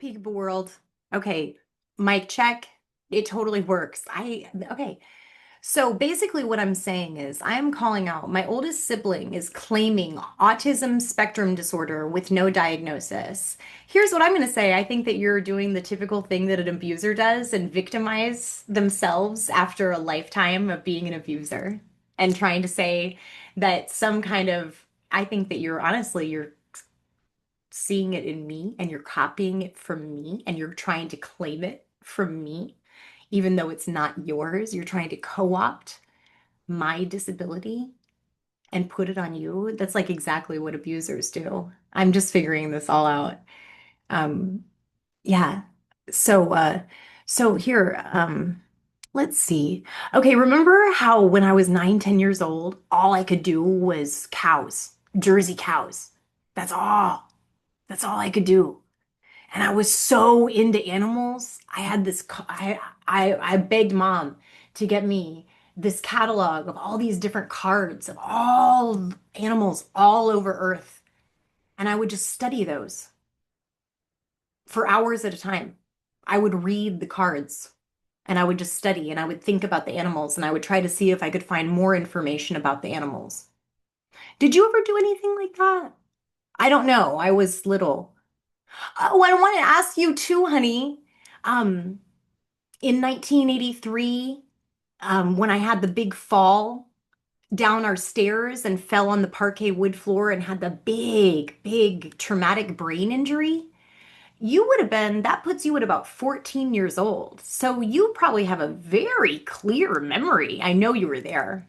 Peekaboo world. Okay, mic check. It totally works. Okay. So basically, what I'm saying is, I am calling out my oldest sibling is claiming autism spectrum disorder with no diagnosis. Here's what I'm going to say. I think that you're doing the typical thing that an abuser does and victimize themselves after a lifetime of being an abuser and trying to say that some kind of, I think that you're seeing it in me and you're copying it from me and you're trying to claim it from me, even though it's not yours. You're trying to co-opt my disability and put it on you. That's like exactly what abusers do. I'm just figuring this all out. Um, yeah. So, let's see. Okay, remember how when I was 9, 10 years old, all I could do was cows, Jersey cows. That's all. That's all I could do. And I was so into animals. I had this, I begged mom to get me this catalog of all these different cards of all animals all over Earth. And I would just study those for hours at a time. I would read the cards and I would just study and I would think about the animals and I would try to see if I could find more information about the animals. Did you ever do anything like that? I don't know. I was little. Oh, I want to ask you too, honey. Um, in 1983, when I had the big fall down our stairs and fell on the parquet wood floor and had the big traumatic brain injury, you would have been, that puts you at about 14 years old. So you probably have a very clear memory. I know you were there.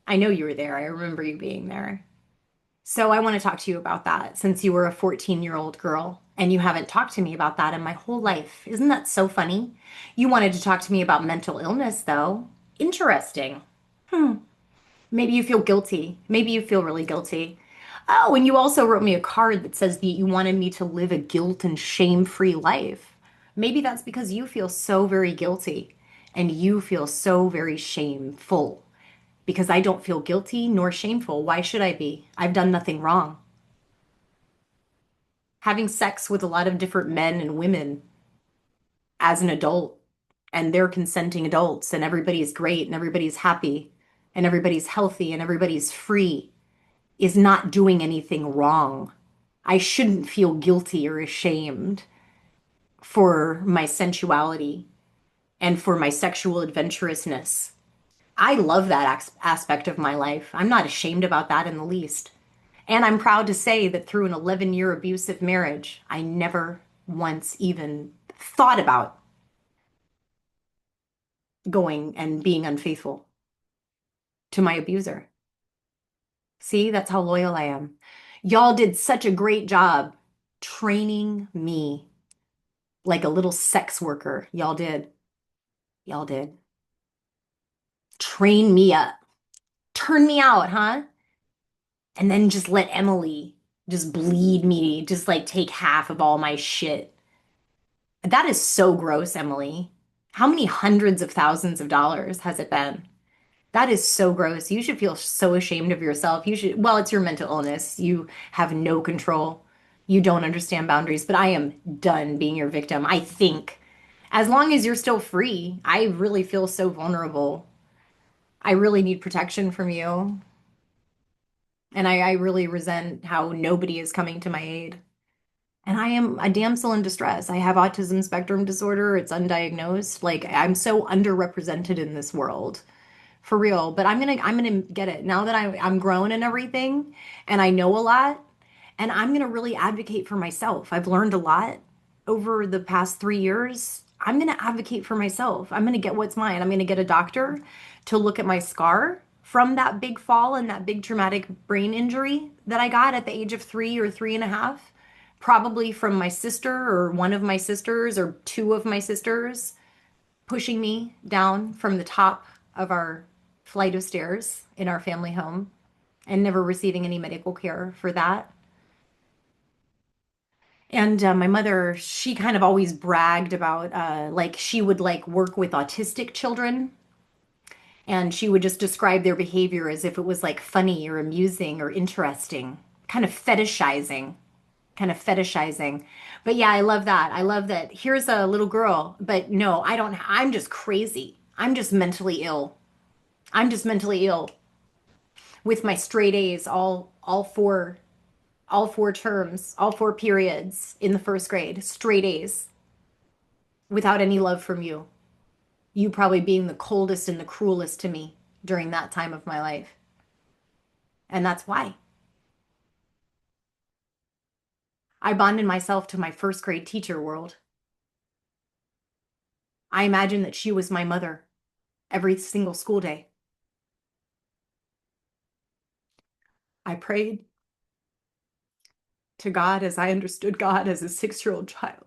I know you were there. I remember you being there. So I want to talk to you about that since you were a 14-year-old girl and you haven't talked to me about that in my whole life. Isn't that so funny? You wanted to talk to me about mental illness, though. Interesting. Hmm. Maybe you feel guilty. Maybe you feel really guilty. Oh, and you also wrote me a card that says that you wanted me to live a guilt and shame-free life. Maybe that's because you feel so very guilty and you feel so very shameful because I don't feel guilty nor shameful. Why should I be? I've done nothing wrong. Having sex with a lot of different men and women as an adult, and they're consenting adults, and everybody's great, and everybody's happy, and everybody's healthy, and everybody's free, is not doing anything wrong. I shouldn't feel guilty or ashamed for my sensuality and for my sexual adventurousness. I love that aspect of my life. I'm not ashamed about that in the least. And I'm proud to say that through an 11-year abusive marriage, I never once even thought about going and being unfaithful to my abuser. See, that's how loyal I am. Y'all did such a great job training me like a little sex worker. Y'all did. Y'all did. Train me up. Turn me out, huh? And then just let Emily just bleed me, just like take half of all my shit. That is so gross, Emily. How many hundreds of thousands of dollars has it been? That is so gross. You should feel so ashamed of yourself. You should, well, it's your mental illness. You have no control. You don't understand boundaries, but I am done being your victim. I think as long as you're still free, I really feel so vulnerable. I really need protection from you. And I really resent how nobody is coming to my aid. And I am a damsel in distress. I have autism spectrum disorder. It's undiagnosed. Like I'm so underrepresented in this world. For real. But I'm gonna get it. Now that I'm grown and everything and I know a lot, and I'm gonna really advocate for myself. I've learned a lot over the past 3 years. I'm gonna advocate for myself. I'm gonna get what's mine. I'm gonna get a doctor to look at my scar from that big fall and that big traumatic brain injury that I got at the age of 3 or 3.5, probably from my sister or one of my sisters or two of my sisters pushing me down from the top of our flight of stairs in our family home and never receiving any medical care for that. And my mother, she kind of always bragged about like she would like work with autistic children and she would just describe their behavior as if it was like funny or amusing or interesting, kind of fetishizing. kind of fetishizing. But yeah, I love that. I love that. Here's a little girl, but no, I don't, I'm just crazy. I'm just mentally ill. I'm just mentally ill with my straight A's all four terms, all four periods in the first grade, straight A's without any love from you. You probably being the coldest and the cruelest to me during that time of my life. And that's why I bonded myself to my first grade teacher world. I imagined that she was my mother every single school day. I prayed to God as I understood God as a 6-year-old child,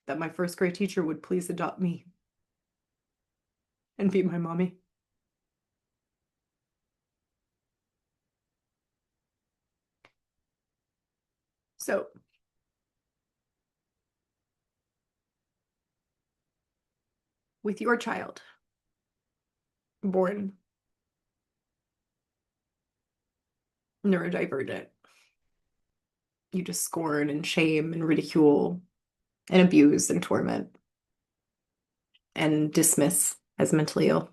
that my first grade teacher would please adopt me and be my mommy. So, with your child born neurodivergent, you just scorn and shame and ridicule and abuse and torment and dismiss as mentally ill.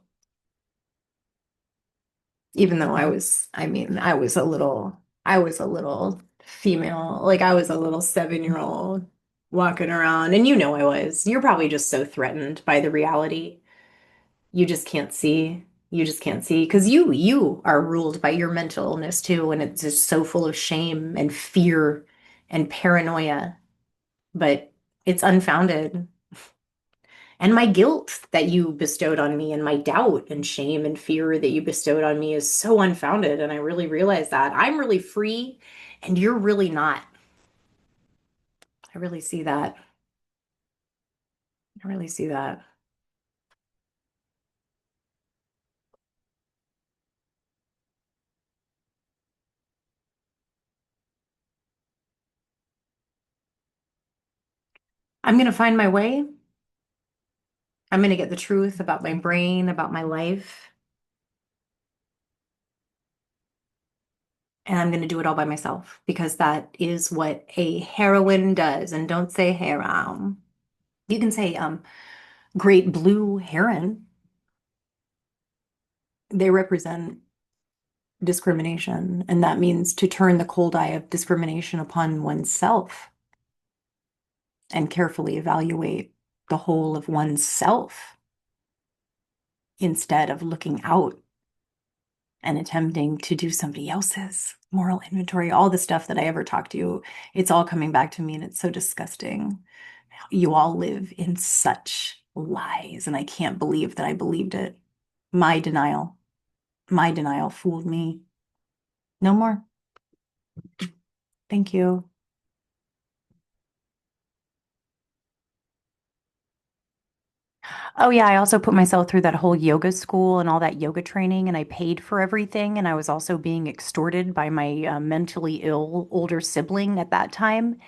Even though I mean, I was a little female, like I was a little 7-year-old walking around, and you know I was. You're probably just so threatened by the reality. You just can't see. You just can't see because you are ruled by your mental illness too, and it's just so full of shame and fear and paranoia, but it's unfounded. And my guilt that you bestowed on me and my doubt and shame and fear that you bestowed on me is so unfounded. And I really realize that I'm really free and you're really not. I really see that. I really see that. I'm going to find my way. I'm going to get the truth about my brain, about my life, and I'm going to do it all by myself because that is what a heroine does. And don't say harem. You can say great blue heron. They represent discrimination, and that means to turn the cold eye of discrimination upon oneself and carefully evaluate the whole of oneself instead of looking out and attempting to do somebody else's moral inventory. All the stuff that I ever talked to you, it's all coming back to me, and it's so disgusting. You all live in such lies, and I can't believe that I believed it. My denial, my denial fooled me. No more. Thank you. Oh yeah, I also put myself through that whole yoga school and all that yoga training, and I paid for everything. And I was also being extorted by my mentally ill older sibling at that time.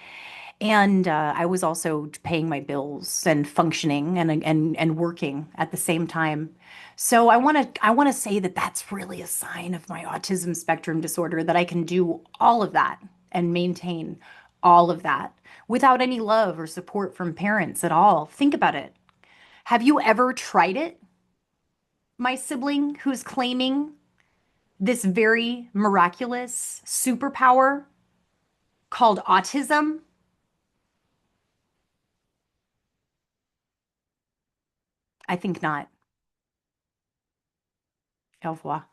And I was also paying my bills and functioning and working at the same time. So I want to say that that's really a sign of my autism spectrum disorder that I can do all of that and maintain all of that without any love or support from parents at all. Think about it. Have you ever tried it? My sibling who's claiming this very miraculous superpower called autism? I think not. Au revoir.